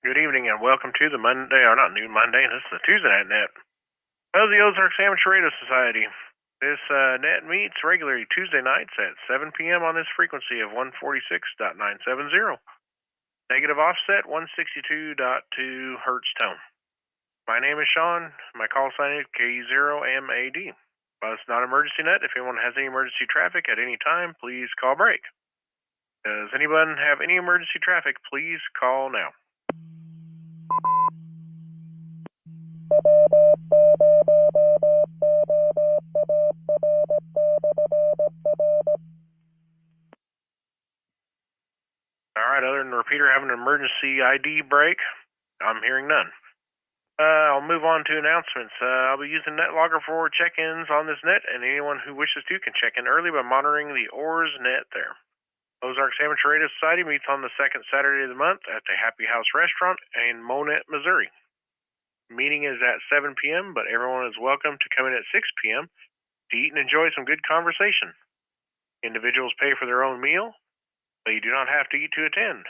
Good evening and welcome to the Monday, or not New Monday, this is the Tuesday Night Net of the Ozarks Amateur Radio Society. This net meets regularly Tuesday nights at 7 p.m. on this frequency of 146.970. Negative offset 162.2 hertz tone. My name is Shaun. My call sign is KE0MAD. While it's not emergency net, if anyone has any emergency traffic at any time, please call break. Does anyone have any emergency traffic? Please call now. Alright, other than the repeater having an emergency ID break, I'm hearing none. I'll move on to announcements. I'll be using NetLogger for check-ins on this net, and anyone who wishes to can check in early by monitoring the OARS net there. Ozarks Amateur Radio Society meets on the second Saturday of the month at the Happy House Restaurant in Monette, Missouri. The meeting is at 7 p.m., but everyone is welcome to come in at 6 p.m. to eat and enjoy some good conversation. Individuals pay for their own meal, but you do not have to eat to attend.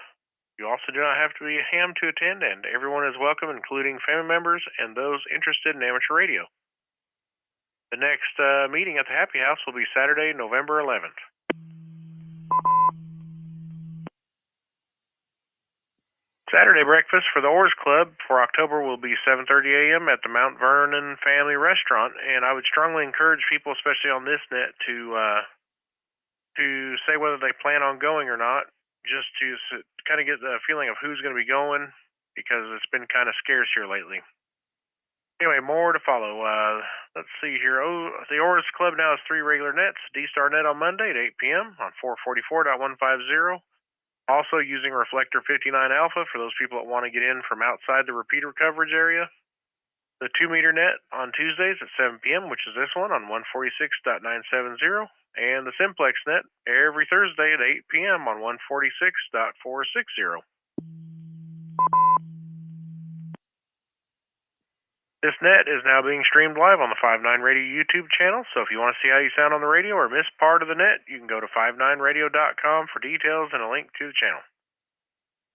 You also do not have to be a ham to attend, and everyone is welcome, including family members and those interested in amateur radio. The next meeting at the Happy House will be Saturday, November 11th. Saturday breakfast for the OARS Club for October will be 7:30 a.m. at the Mount Vernon Family Restaurant, and I would strongly encourage people, especially on this net, to say whether they plan on going or not, just to kind of get the feeling of who's going to be going, because it's been kind of scarce here lately. Anyway, more to follow. Let's see here. The OARS Club now has 3 regular nets. D-Star Net on Monday at 8 p.m. on 444.150. Also using Reflector 59 Alpha for those people that want to get in from outside the repeater coverage area. The 2-meter net on Tuesdays at 7 p.m., which is this one on 146.970. And the Simplex net every Thursday at 8 p.m. on 146.460. This net is now being streamed live on the 5-9 Radio YouTube channel, so if you want to see how you sound on the radio or miss part of the net, you can go to 59radio.com for details and a link to the channel.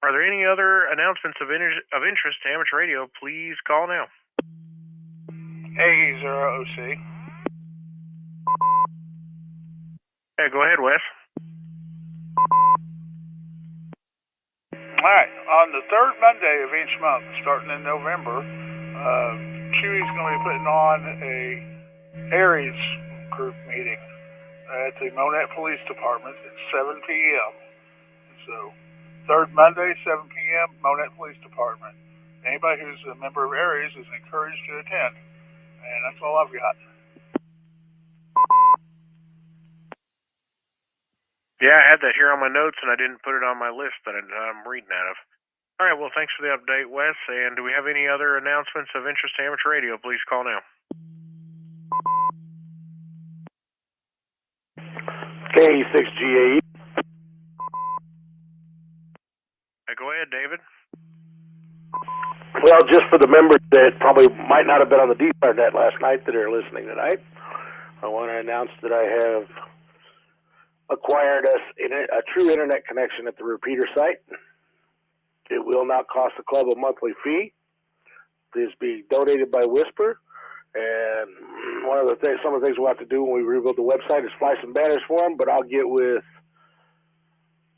Are there any other announcements of interest to amateur radio? Please call now. A0OC. Hey, go ahead, Wes. All right, on the third Monday of each month, starting in November, Chewy's going to be putting on a Aries group meeting at the Monette Police Department at 7 p.m. So, third Monday, 7 p.m., Monette Police Department. Anybody who's a member of Aries is encouraged to attend. And that's all I've got. Yeah, I had that here on my notes, and I didn't put it on my list that I'm reading out of. All right, well, thanks for the update, Wes. And do we have any other announcements of interest to amateur radio? Please call now. K6GAE. Go ahead, David. Well, just for the members that probably might not have been on the D-Star net last night that are listening tonight, I want to announce that I have acquired us a true internet connection at the repeater site. It will not cost the club a monthly fee. It is being donated by Whisper. And some of the things we'll have to do when we rebuild the website is fly some banners for them, but I'll get with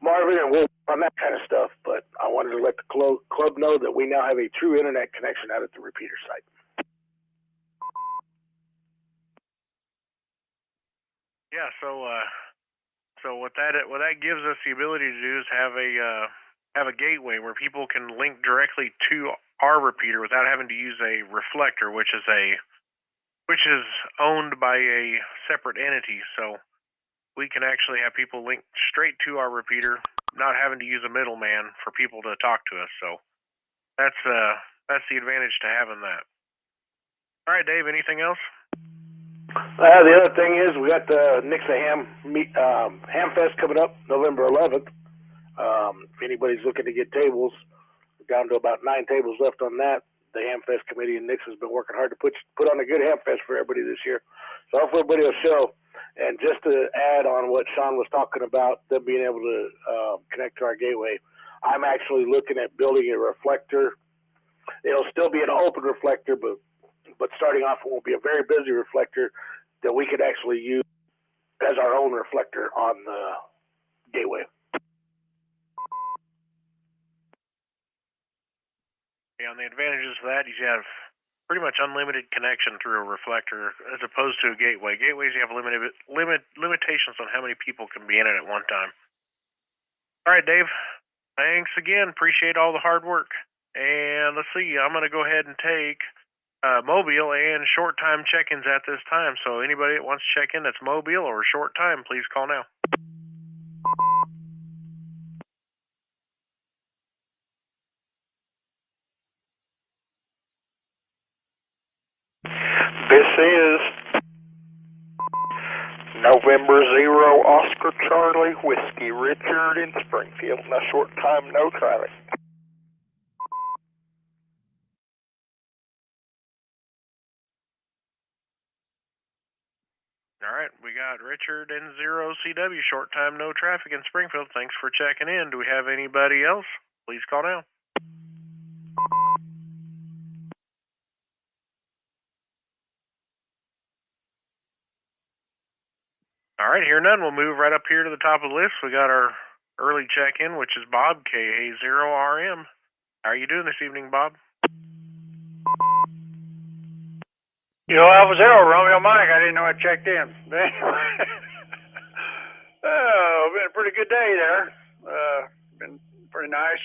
Marvin and we'll on that kind of stuff. But I wanted to let the club know that we now have a true internet connection out at the repeater site. Yeah, so what that gives us the ability to do is have a gateway where people can link directly to our repeater without having to use a reflector, which is owned by a separate entity. So we can actually have people link straight to our repeater, not having to use a middleman for people to talk to us. So that's the advantage to having that. All right, Dave, anything else? The other thing is we got the Nixa Ham Fest coming up November 11th. If anybody's looking to get tables, we're down to about 9 tables left on that. The Ham Fest committee and Nixa has been working hard to put on a good Ham Fest for everybody this year. So hopefully everybody will show. And just to add on what Shaun was talking about, them being able to connect to our gateway, I'm actually looking at building a reflector. It'll still be an open reflector, but starting off, it will be a very busy reflector that we could actually use as our own reflector on the gateway. Yeah, and the advantages of that is you have pretty much unlimited connection through a reflector as opposed to a gateway. Gateways, you have limitations on how many people can be in it at one time. All right, Dave. Thanks again. Appreciate all the hard work. And let's see, I'm going to go ahead and take mobile and short time check-ins at this time. So anybody that wants to check in that's mobile or short time, please call now. This is November 0 Oscar Charlie Whiskey Richard in Springfield. No short time, no traffic. All right, we got Richard and 0 CW, short time, no traffic in Springfield. Thanks for checking in. Do we have anybody else? Please call now. All right, here none. We'll move right up here to the top of the list. We got our early check-in, which is Bob, KA0RM. How are you doing this evening, Bob? Alpha Zero, Romeo Mike. I didn't know I checked in. Oh, been a pretty good day there. Been pretty nice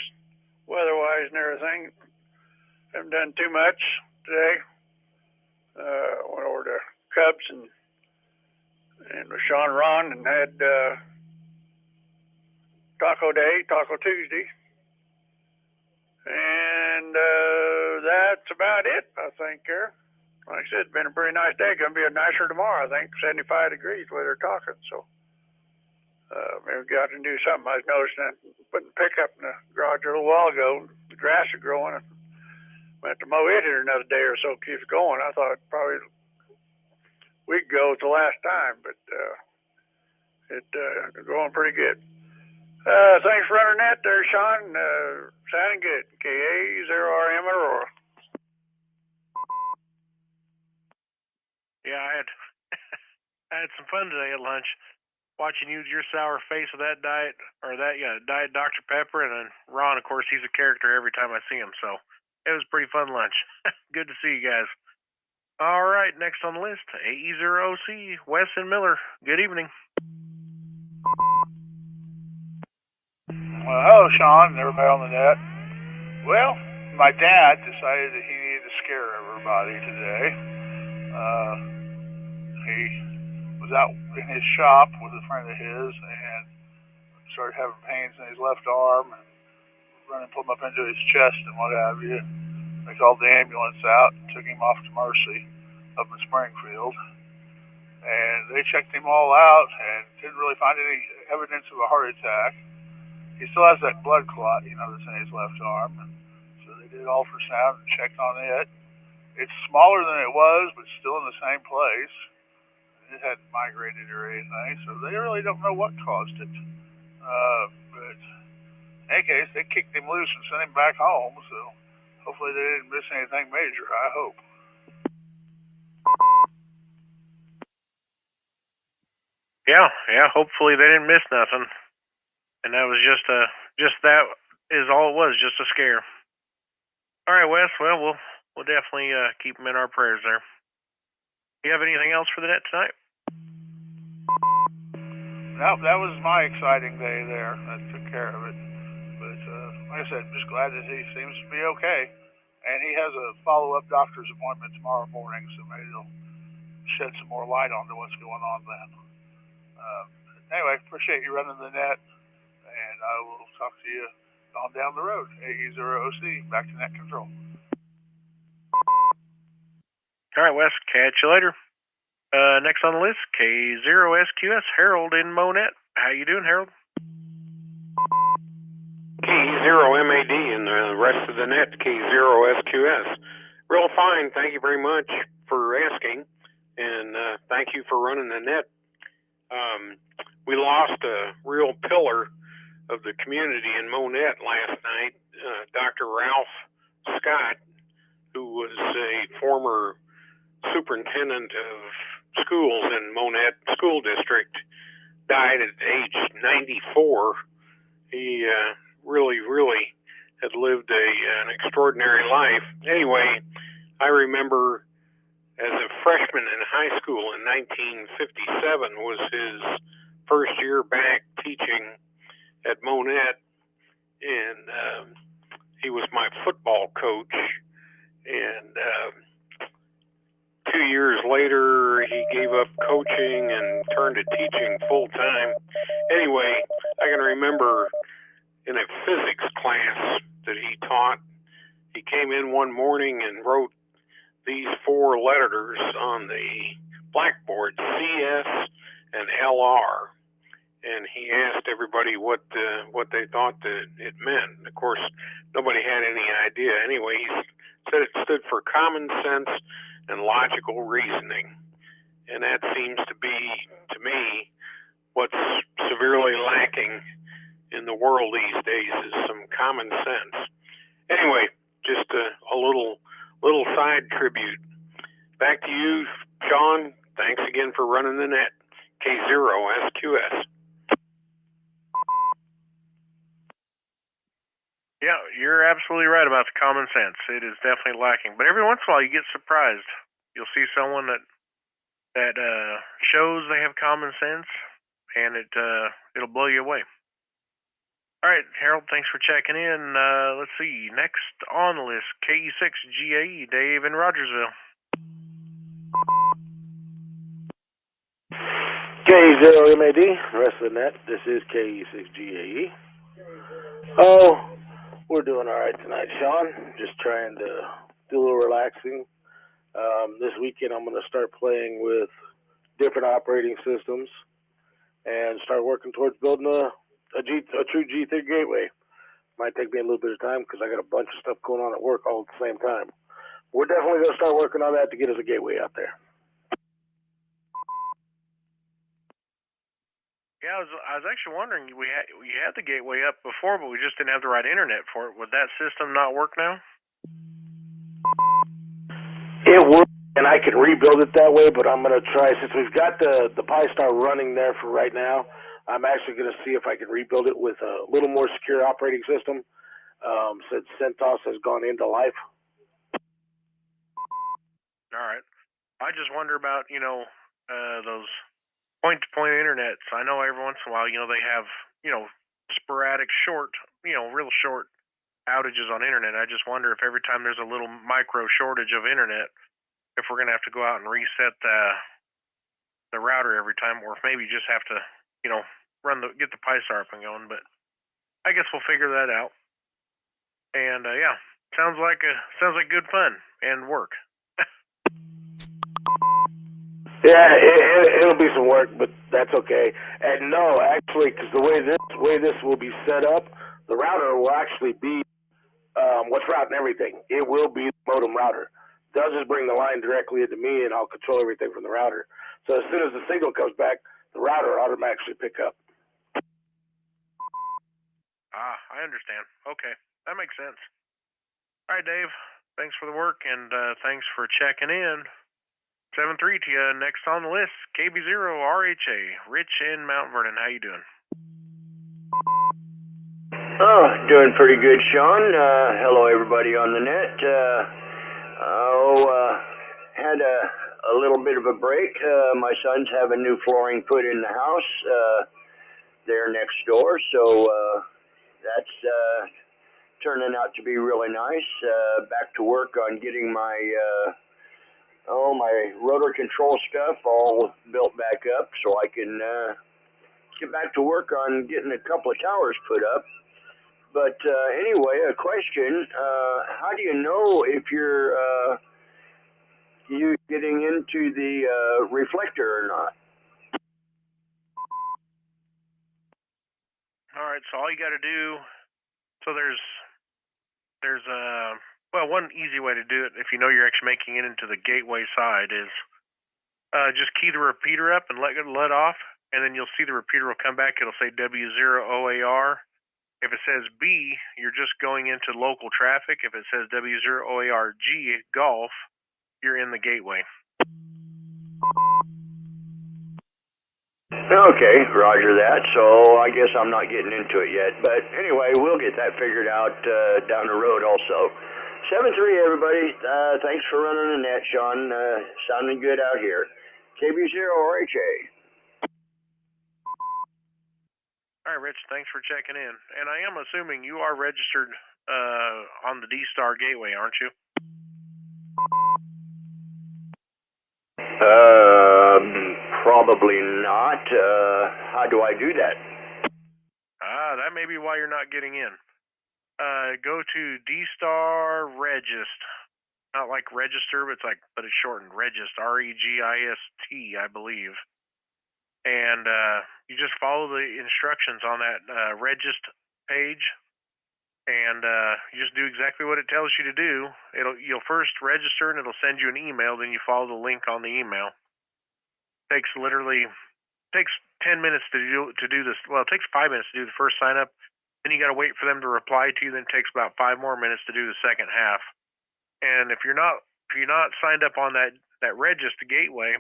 weather-wise and everything. Haven't done too much today. Went over to Cubs and with Sean and Ron and had Taco Day, Taco Tuesday. And that's about it, I think, here. Like I said, it's been a pretty nice day. Going to be a nicer tomorrow, I think. 75 degrees where they're talking. So maybe we got to do something. I was noticing that putting the pickup in the garage a little while ago. The grass is growing. We have to mow it here another day or so. Keeps going. I thought probably a week ago was the last time, but it's going pretty good. Thanks for running that there, Shaun. Sounding good. KA0RM Aurora. Yeah, I had some fun today at lunch, watching your sour face of that diet Dr. Pepper, and then Ron, of course, he's a character every time I see him, so it was a pretty fun lunch. Good to see you guys. All right, next on the list, AE0OC, Wes and Miller. Good evening. Well, hello, Shaun, and everybody on the net. Well, my dad decided that he needed to scare everybody today. He was out in his shop with a friend of his and started having pains in his left arm and running plumb up into his chest and what have you. They called the ambulance out and took him off to Mercy up in Springfield. And they checked him all out and didn't really find any evidence of a heart attack. He still has that blood clot, that's in his left arm. So they did ultrasound and checked on it. It's smaller than it was, but still in the same place. It hadn't migrated or anything, so they really don't know what caused it. But in any case, they kicked him loose and sent him back home, so hopefully they didn't miss anything major, I hope. Yeah, hopefully they didn't miss nothing. And that was just that is all it was, just a scare. All right, Wes, well, we'll definitely keep them in our prayers there. Do you have anything else for the net tonight? Nope, that was my exciting day there. That took care of it. But like I said, I'm just glad that he seems to be okay. And he has a follow-up doctor's appointment tomorrow morning, so maybe they'll shed some more light onto what's going on then. Anyway, appreciate you running the net, and I will talk to you on down the road. AE0OC, back to net control. All right, Wes, catch you later. Next on the list, K0SQS, Harold in Monette. How you doing, Harold? KE0MAD and the rest of the net, K0SQS. Real fine, thank you very much for asking, and thank you for running the net. We lost a real pillar of the community in Monette last night, Dr. Ralph Scott, who was a former superintendent of schools in Monette School District, died at age 94. He really had lived an extraordinary life. Anyway, I remember as a freshman in high school in 1957 was his first year back teaching at Monette, and he was my football coach. And 2 years later, he gave up coaching and turned to teaching full time. Anyway, I can remember in a physics class that he taught, he came in one morning and wrote these 4 letters on the blackboard, CS and LR. And he asked everybody what they thought that it meant. Of course, nobody had any idea. Anyway, he said it stood for common sense and logical reasoning. And that seems to be, to me, what's severely lacking in the world these days is some common sense. Anyway, just a little side tribute. Back to you, Shaun. Thanks again for running the net. K0SQS. Yeah, you're absolutely right about the common sense. It is definitely lacking. But every once in a while, you get surprised. You'll see someone that shows they have common sense, and it'll blow you away. All right, Harold, thanks for checking in. Let's see. Next on the list, KE6GAE, Dave in Rogersville. KE0MAD, rest of the net. This is KE6GAE. Oh, we're doing all right tonight, Shaun. Just trying to do a little relaxing. This weekend, I'm going to start playing with different operating systems and start working towards building a true G3 gateway. Might take me a little bit of time because I got a bunch of stuff going on at work all at the same time. We're definitely going to start working on that to get us a gateway out there. Yeah, I was actually wondering, we had the gateway up before, but we just didn't have the right internet for it. Would that system not work now? It would, and I can rebuild it that way, but I'm going to try, since we've got the Pi-Star running there for right now, I'm actually going to see if I can rebuild it with a little more secure operating system, since CentOS has gone into life. All right. I just wonder about, those point-to-point internets. I know every once in a while, they have, sporadic real short outages on internet. I just wonder if every time there's a little micro shortage of internet, if we're going to have to go out and reset the router every time, or if maybe you just have to, get the Pi-Star up and going. But I guess we'll figure that out. And yeah, sounds like good fun and work. Yeah, it'll be some work, but that's okay. And no, actually, because the way this will be set up, the router will actually be what's routing everything. It will be the modem router. They'll just bring the line directly into me, and I'll control everything from the router. So as soon as the signal comes back, the router will automatically pick up. I understand. Okay, that makes sense. All right, Dave. Thanks for the work, and thanks for checking in. 7-3 to you. Next on the list, KB0RHA, Rich in Mount Vernon. How you doing? Oh, doing pretty good, Shaun. Hello, everybody on the net. Had a little bit of a break. My son's having new flooring put in the house there next door, so that's turning out to be really nice. Back to work on getting my rotor control stuff all built back up so I can get back to work on getting a couple of towers put up. But anyway, a question, how do you know if you're getting into the reflector or not? All right, so all you got to do, so there's one easy way to do it if you know you're actually making it into the gateway side is just key the repeater up and let off, and then you'll see the repeater will come back. It'll say W0 OAR, If it says B, you're just going into local traffic. If it says W0OARG, golf, you're in the gateway. Okay, roger that. So I guess I'm not getting into it yet. But anyway, we'll get that figured out down the road also. 7-3, everybody. Thanks for running the net, Shaun. Sounding good out here. KB0RHA. All right, Rich, thanks for checking in. And I am assuming you are registered on the D-Star Gateway, aren't you? Probably not. How do I do that? That may be why you're not getting in. Go to D-Star Regist. Not like register, but it's shortened. Regist, REGIST, I believe. And you just follow the instructions on that Regist page, and you just do exactly what it tells you to do. You'll first register, and it'll send you an email. Then you follow the link on the email. Takes 10 minutes to do this. Well, it takes 5 minutes to do the first sign up. Then you got to wait for them to reply to you. Then it takes about 5 more minutes to do the second half. And if you're not signed up on that Regist gateway,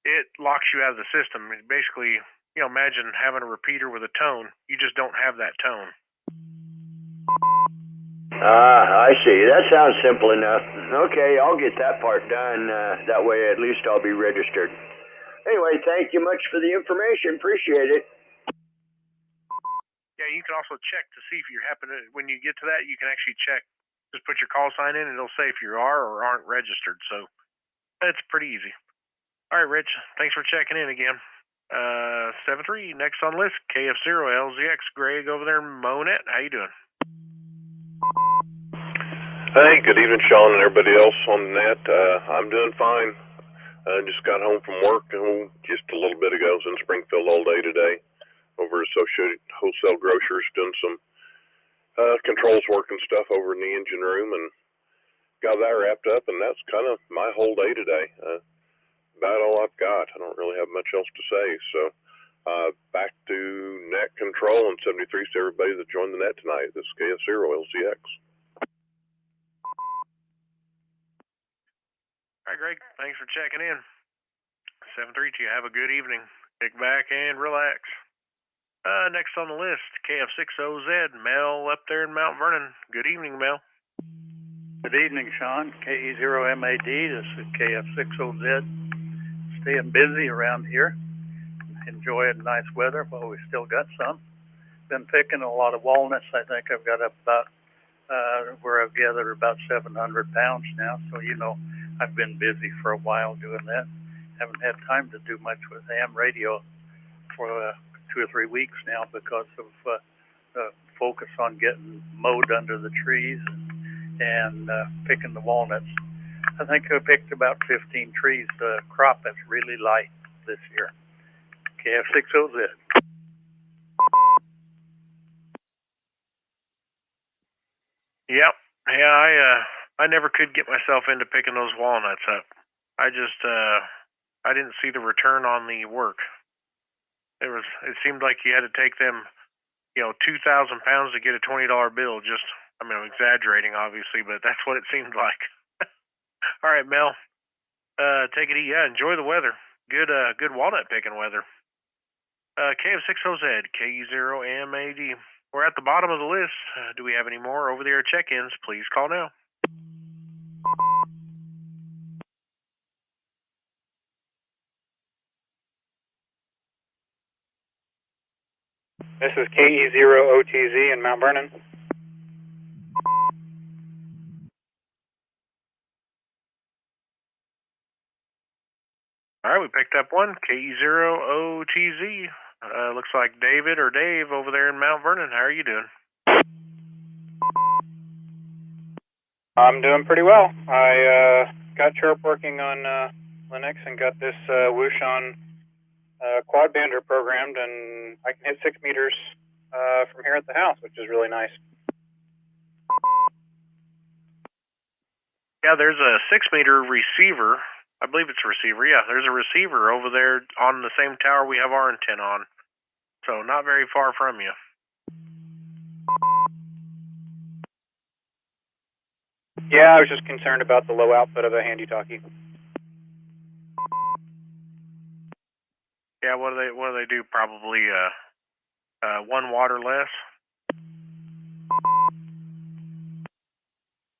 it locks you out of the system. Basically, imagine having a repeater with a tone. You just don't have that tone. I see. That sounds simple enough. Okay, I'll get that part done. That way at least I'll be registered. Anyway, thank you much for the information. Appreciate it. Yeah, you can also check to see if you when you get to that, you can actually check. Just put your call sign in, and it'll say if you are or aren't registered. So it's pretty easy. All right, Rich, thanks for checking in again. 7-3, next on the list, KF0LZX, Greg over there in Monet. How you doing? Hey, good evening, Shaun, and everybody else on the net. I'm doing fine. Just got home from work just a little bit ago. I was in Springfield all day today over at Associated Wholesale Grocers, doing some controls work and stuff over in the engine room, and got that wrapped up, and that's kind of my whole day today. About all I've got. I don't really have much else to say. So back to net control, and 73 to everybody that joined the net tonight. This is KF0LZX. All right, Greg, thanks for checking in. 7-3 to you. Have a good evening. Kick back and relax. Next on the list, KF60Z, Mel up there in Mount Vernon. Good evening, Mel. Good evening, Shaun. KE0MAD. This is KF60Z. Staying busy around here. Enjoying nice weather while we still got some. Been picking a lot of walnuts. I think I've got up about where I've gathered about 700 pounds now. So, I've been busy for a while doing that. Haven't had time to do much with ham radio for 2 or 3 weeks now because of the focus on getting mowed under the trees and picking the walnuts. I think I picked about 15 trees. The crop is really light this year. KF60Z. Yep. Yeah, I never could get myself into picking those walnuts up. I didn't see the return on the work. It seemed like you had to take them, 2,000 pounds to get a $20 bill. I'm exaggerating obviously, but that's what it seemed like. All right, Mel. Take it easy. Yeah, enjoy the weather. Good walnut picking weather. KF60Z, KE0MAD. We're at the bottom of the list. Do we have any more over-the-air check-ins? Please call now. This is KE0OTZ in Mount Vernon. All right, we picked up one, KE0OTZ. Looks like David or Dave over there in Mount Vernon. How are you doing? I'm doing pretty well. I got Chirp working on Linux and got this Whoosh on quad bander programmed, and I can hit 6 meters from here at the house, which is really nice. Yeah, there's a 6-meter receiver. I believe it's a receiver. Yeah, there's a receiver over there on the same tower we have our antenna on. So not very far from you. Yeah, I was just concerned about the low output of a handy-talkie. Yeah, what do they do? Probably 1 watt or less.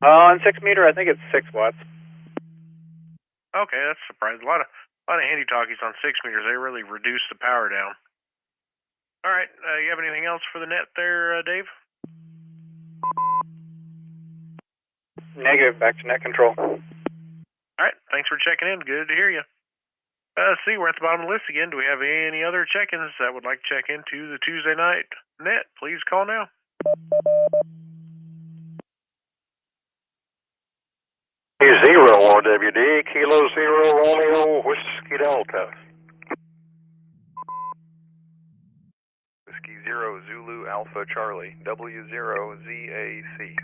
On 6 meter, I think it's 6 watts. Okay, that's surprising. A lot of handy talkies on 6 meters. They really reduce the power down. All right, you have anything else for the net there, Dave? Negative. Back to net control. All right, thanks for checking in. Good to hear you. See, we're at the bottom of the list again. Do we have any other check-ins that would like to check into the Tuesday night net? Please call now. Zero RWD, Kilo Zero Romeo, Whiskey Delta. Whiskey Zero Zulu Alpha Charlie, W0ZAC.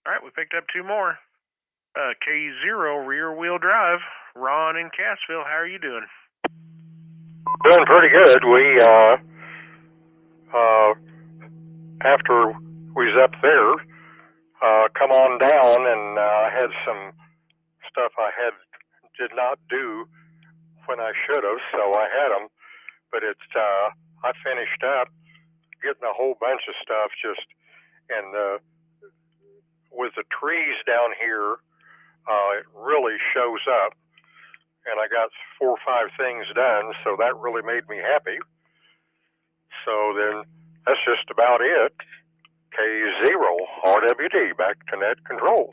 All right, we picked up 2 more. K0 rear wheel drive. Ron in Cassville, how are you doing? Doing pretty good. We, after we was up there, come on down and had some stuff I did not do when I should have, so I had them. But it's, I finished up getting a whole bunch of stuff and with the trees down here, it really shows up. And I got 4 or 5 things done, so that really made me happy. So then that's just about it. K0 RWD, back to net control.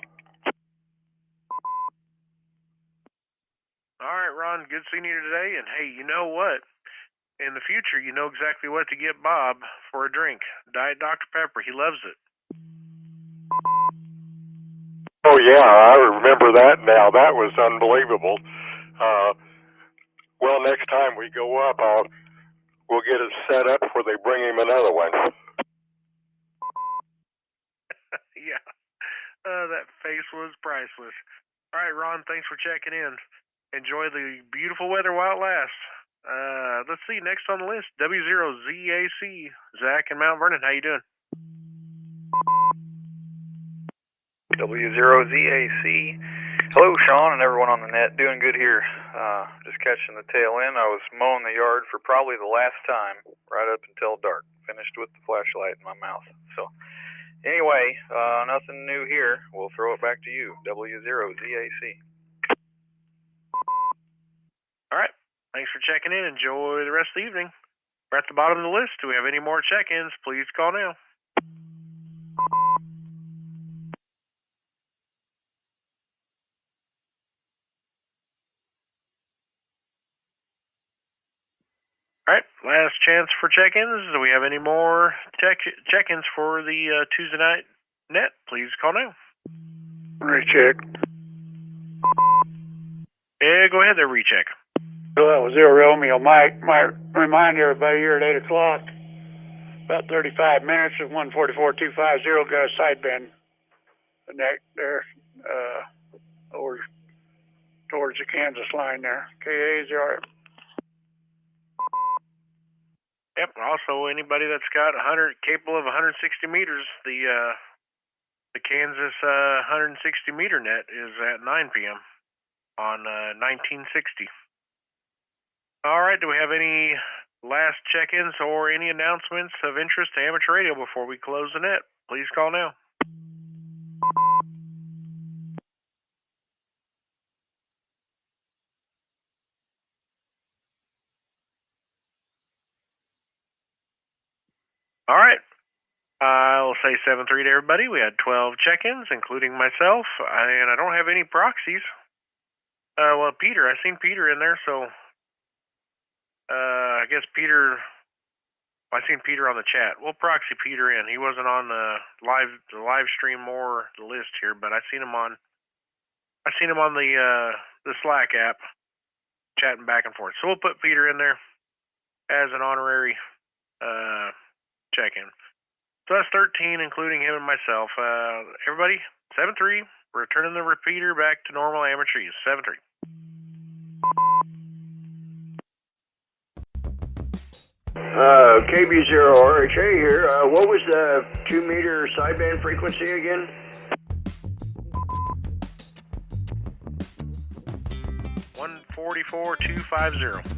All right, Ron, good seeing you today. And hey, you know what? In the future, you know exactly what to get Bob for a drink. Diet Dr. Pepper. He loves it. Oh, yeah, I remember that now. That was unbelievable. Well, next time we go up, we'll get it set up where they bring him another one. Yeah, that face was priceless. All right, Ron, thanks for checking in. Enjoy the beautiful weather while it lasts. Let's see, next on the list, W0ZAC, Zach in Mount Vernon. How you doing? W0ZAC. Hello, Shaun and everyone on the net. Doing good here. Just catching the tail end. I was mowing the yard for probably the last time, right up until dark. Finished with the flashlight in my mouth. So, anyway, nothing new here. We'll throw it back to you, W0ZAC. All right. Thanks for checking in. Enjoy the rest of the evening. We're at the bottom of the list. Do we have any more check-ins? Please call now. All right. Last chance for check-ins. Do we have any more check-ins for the Tuesday night net? Please call now. Recheck. Yeah, go ahead there, recheck. So that was Zero Romeo. Might remind everybody here at 8 o'clock, about 35 minutes of 144.250, got a sideband connect there over towards the Kansas line there. KA0. Yep. Also, anybody that's got capable of 160 meters, the Kansas 160 meter net is at 9 p.m. on 1960. All right. Do we have any last check-ins or any announcements of interest to amateur radio before we close the net? Please call now. All right. I'll say 7-3 to everybody. We had 12 check-ins, including myself, and I don't have any proxies. Well, Peter, I seen Peter in there, so I guess Peter. I seen Peter on the chat. We'll proxy Peter in. He wasn't on the live stream or the list here, but I seen him on the Slack app, chatting back and forth. So we'll put Peter in there as an honorary check-in. So that's 13, including him and myself. Everybody, 7-3. Returning the repeater back to normal amateur use. 7-3. KB0RHA here. What was the 2 meter sideband frequency again? 144,250.